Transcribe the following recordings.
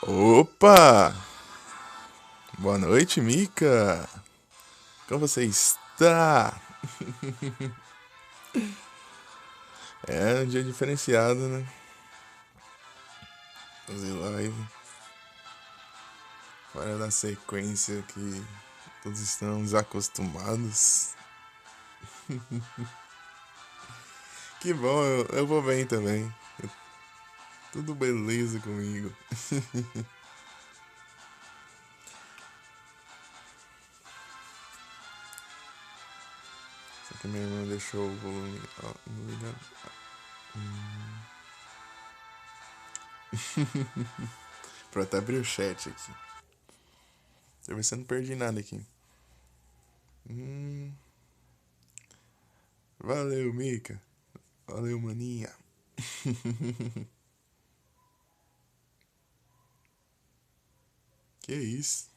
Opa! Boa noite, Mika! Como você está? É um dia diferenciado, né? Fazer live fora da sequência que todos estamos acostumados. Que bom, eu vou bem também. Tudo beleza comigo. Só que minha irmã deixou o volume. Ó, não liga. Pronto, abri o chat aqui. Deixa eu ver se eu não perdi nada aqui. Hum, valeu, Mika. Valeu, maninha. Que isso?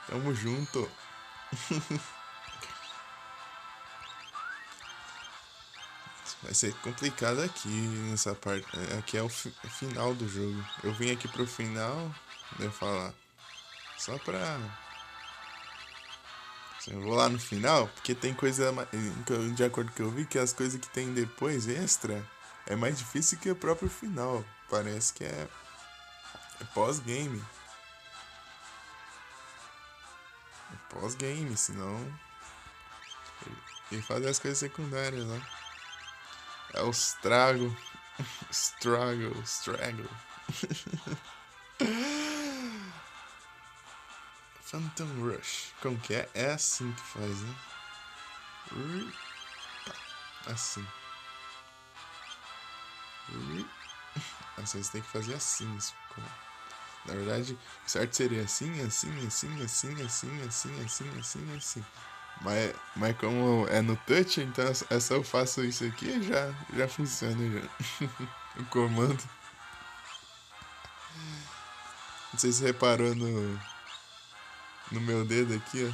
Tamo junto. Vai ser complicado aqui nessa parte. Aqui é o final do jogo. Eu vim aqui pro final, eu falar. Só pra. Assim, eu vou lá no final, porque tem coisa. De acordo com o que eu vi, que as coisas que tem depois, extra, é mais difícil que o próprio final. Parece que é pós-game. É pós-game, senão. E fazer as coisas secundárias, né? É o estrago. Struggle. Phantom Rush. Como que é? É assim que faz, né? Assim. Assim, você tem que fazer assim. Na verdade, o certo seria assim. Mas como é no touch, então é só eu faço isso aqui e já funciona já. O comando. Não sei se você reparou no meu dedo aqui, ó.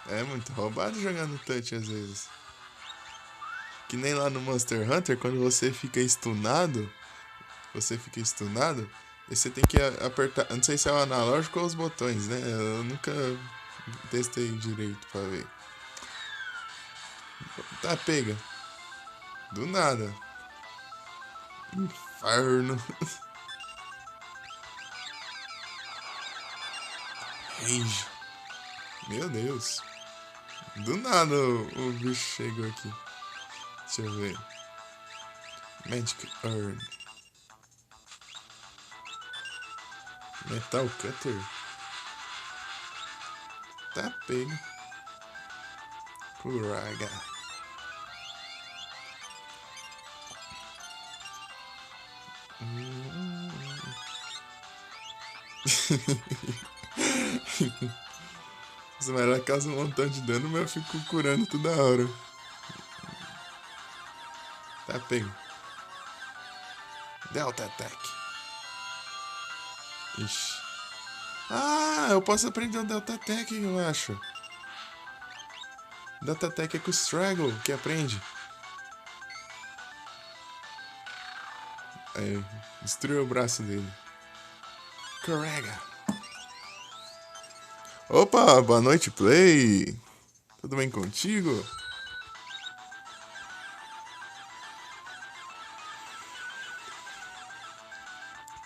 É muito roubado jogar no touch às vezes. Que nem lá no Monster Hunter, quando você fica stunado, e você tem que apertar. Não sei se é o analógico ou os botões, né? Eu nunca testei direito pra ver. Tá, pega. Do nada. Inferno. Rage. Meu Deus. Do nada o bicho chegou aqui. Deixa eu ver. Magic Urn. Metal Cutter. Tá pego. Kuraga. Mas ela causa um montão de dano, mas eu fico curando toda hora. Tá pego. Delta Attack. Ixi. Ah, eu posso aprender o Delta Attack, eu acho. Delta Attack é com o Straggle que aprende. Aí, destruiu o braço dele. Correga. Opa, boa noite, Play. Tudo bem contigo?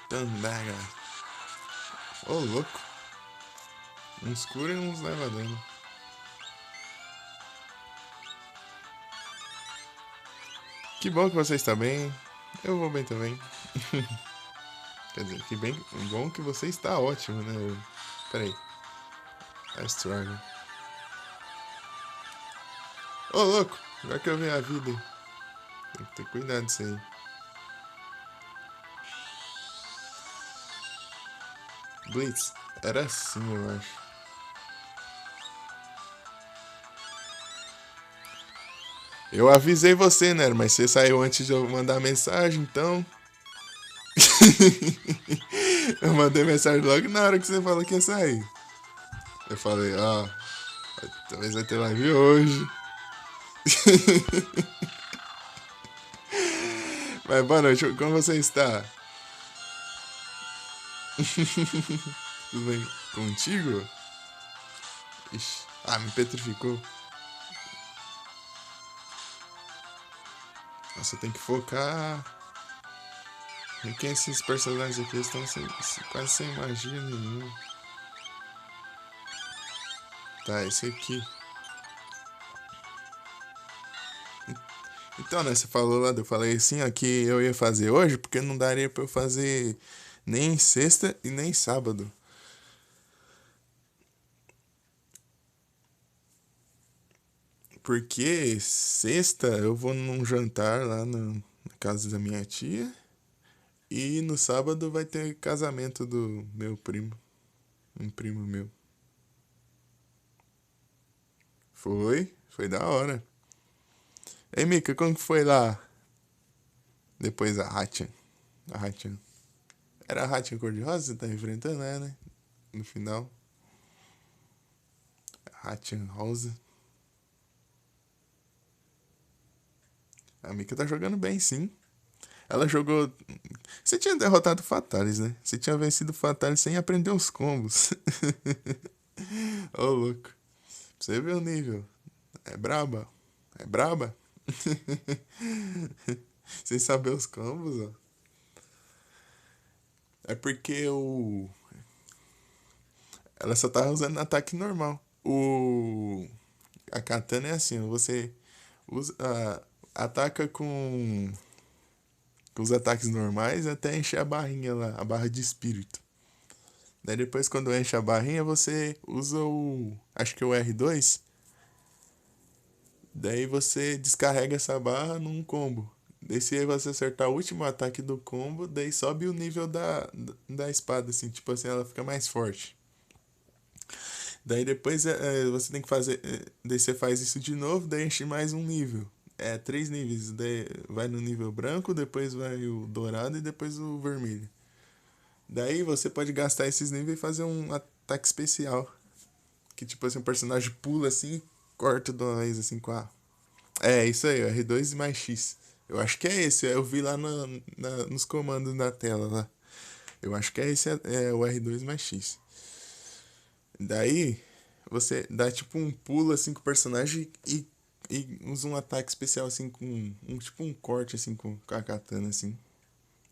Tandaga. Ô, louco. Uns cura e uns leva dano. Que bom que você está bem. Eu vou bem também. Quer dizer, que bem bom que você está ótimo, né? Peraí. É Struggle. Ô, louco. Agora que eu vi a vida. Tem que ter cuidado disso aí. Blitz. Era assim, eu acho. Eu avisei você, né? Mas você saiu antes de eu mandar mensagem, então. Eu mandei mensagem logo na hora que você falou que ia sair. Eu falei, ó, talvez vai ter live hoje. Mas boa noite, como você está? Tudo bem contigo? Ixi, me petrificou. Você tem que focar em que esses personagens aqui estão quase sem magia nenhuma. Tá, esse aqui. Então, né, você falou lá, eu falei assim, ó, que eu ia fazer hoje, porque não daria pra eu fazer nem sexta e nem sábado. Porque sexta eu vou num jantar lá na casa da minha tia. E no sábado vai ter casamento do meu primo. Um primo meu. Foi da hora. Ei, Mika, como que foi lá? Depois a Hatchan. A Hatchan. Era a Hatchan cor-de-rosa que você tá enfrentando, né? No final. Hatchan rosa. A Mika tá jogando bem, sim. Ela jogou. Você tinha derrotado o Fatalis, né? Você tinha vencido o Fatalis sem aprender os combos. Ô, louco. Pra você ver o nível. É braba. É braba. Sem saber os combos, ó. É porque o. Ela só tava usando ataque normal. A katana é assim, você usa, ataca com os ataques normais até encher a barrinha lá, a barra de espírito. Daí depois quando enche a barrinha, você usa acho que é o R2. Daí você descarrega essa barra num combo. Daí se você acertar o último ataque do combo, daí sobe o nível da espada, assim, tipo assim, ela fica mais forte. Daí depois você tem que fazer. Daí você faz isso de novo, daí enche mais um nível. É, três níveis. Daí vai no nível branco, depois vai o dourado e depois o vermelho. Daí você pode gastar esses níveis e fazer um ataque especial. Que tipo assim, um personagem pula assim e corta de uma vez assim com a. É, isso aí, R2 mais X. Eu acho que é esse, eu vi lá nos comandos na tela lá. Eu acho que é esse, é o R2 mais X. Daí, você dá tipo um pulo assim com o personagem e usa um ataque especial assim com tipo um corte assim com a katana assim.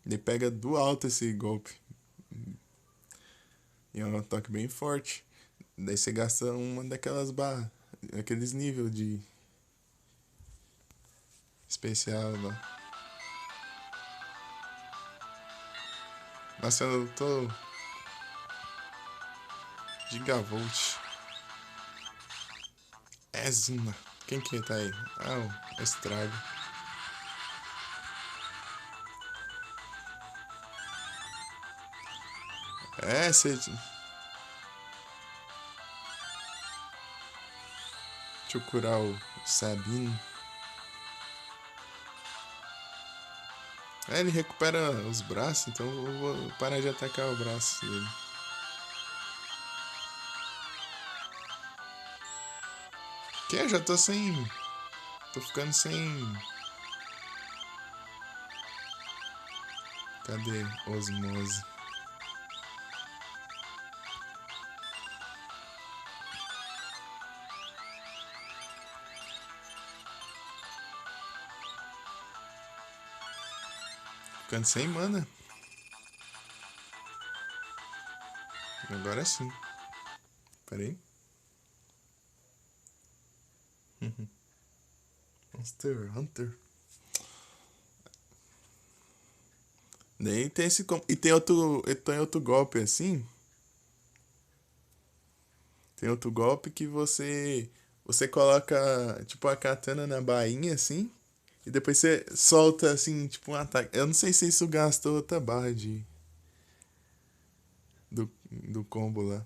Ele pega do alto esse golpe. E é um ataque bem forte. Daí você gasta uma daquelas barras, aqueles níveis de especial lá. Nossa, eu tô Gigavolt. É Zuna. Quem que tá aí? Ah, o Estrago. É, você. Deixa eu curar o Sabino. É, ele recupera os braços, então eu vou parar de atacar o braço dele. Que eu já tô sem. Tô ficando sem. Cadê? Osmose. Ficando sem mana. Agora sim. Pera aí. Monster Hunter. Daí tem esse. E tem outro golpe assim. Tem outro golpe que você. Você coloca, tipo, a katana na bainha assim. E depois você solta, assim, tipo, um ataque. Eu não sei se isso gasta outra barra do combo lá.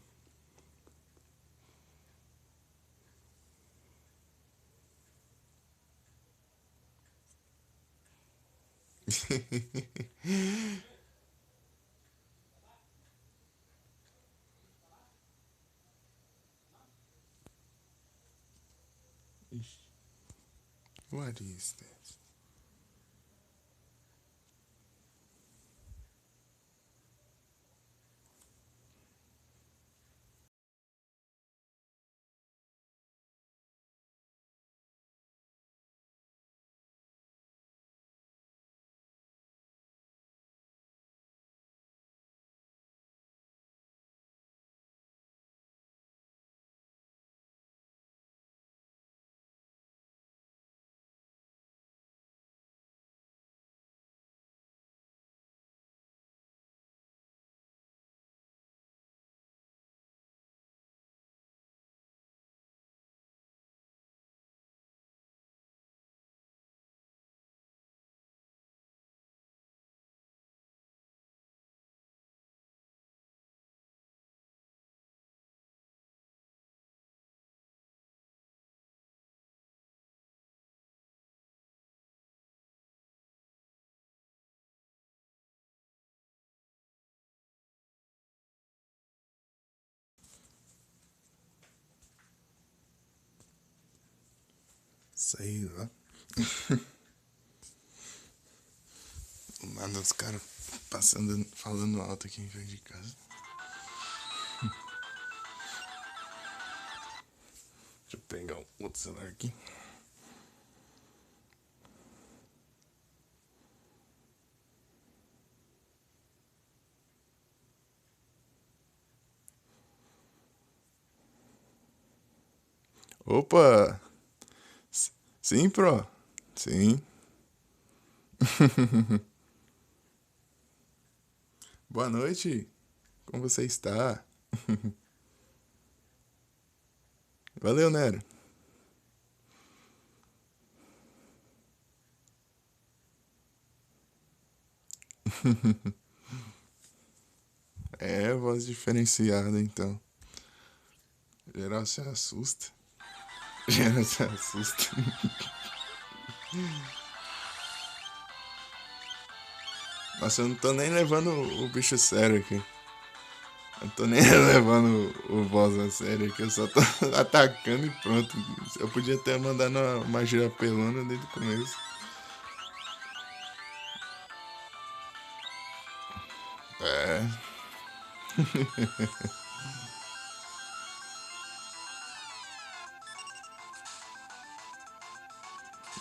What is that? Sei lá. Nada, os caras passando, falando alto aqui em frente de casa. Deixa eu pegar um outro celular aqui. Opa! Sim, pro. Sim. Boa noite. Como você está? Valeu, Nero. É, voz diferenciada, então. Geral se assusta. Geral se assusta. Nossa, eu não tô nem levando o bicho sério aqui. Eu tô nem levando o boss a sério aqui, eu só tô atacando e pronto. Eu podia ter mandado uma magia apelona desde o começo. É.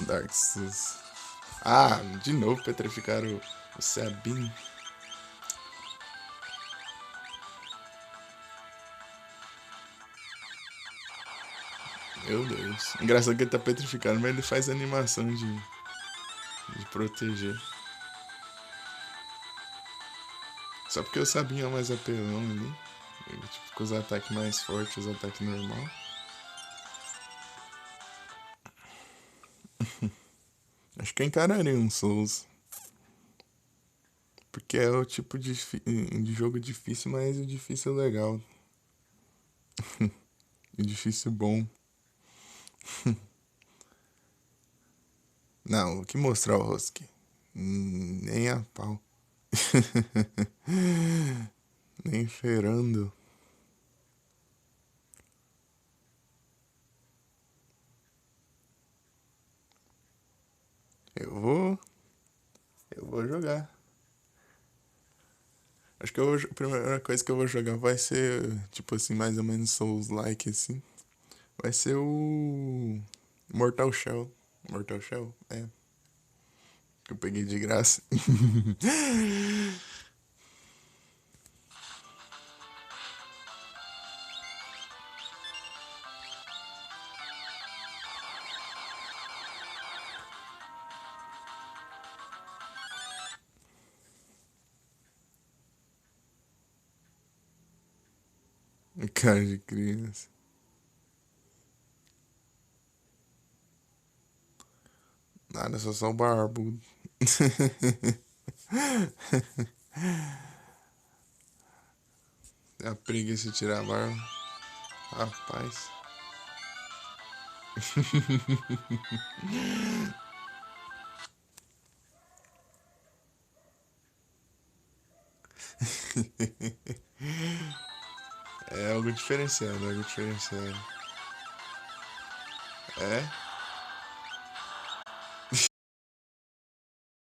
Dark Souls. Ah, de novo petrificaram o Sabine. Meu Deus. Engraçado que ele tá petrificado, mas ele faz animação de proteger. Só porque o Sabine é mais apelão ali. Ele, tipo, com os ataques mais fortes, os ataques normal. Acho que eu encararia um Souls. Porque é o tipo de jogo difícil, mas o difícil é legal. O difícil bom. Não, o que mostrar o Husky? Nem a pau. Nem ferando. Eu vou. Eu vou jogar. Acho que a primeira coisa que eu vou jogar vai ser, tipo assim, mais ou menos Souls-like, assim. Vai ser o Mortal Shell. Mortal Shell? É. Que eu peguei de graça. Cara de criança. Nada, só o barbudo. É a preguiça de tirar a barba. Rapaz. É algo diferenciado, algo diferenciado. É?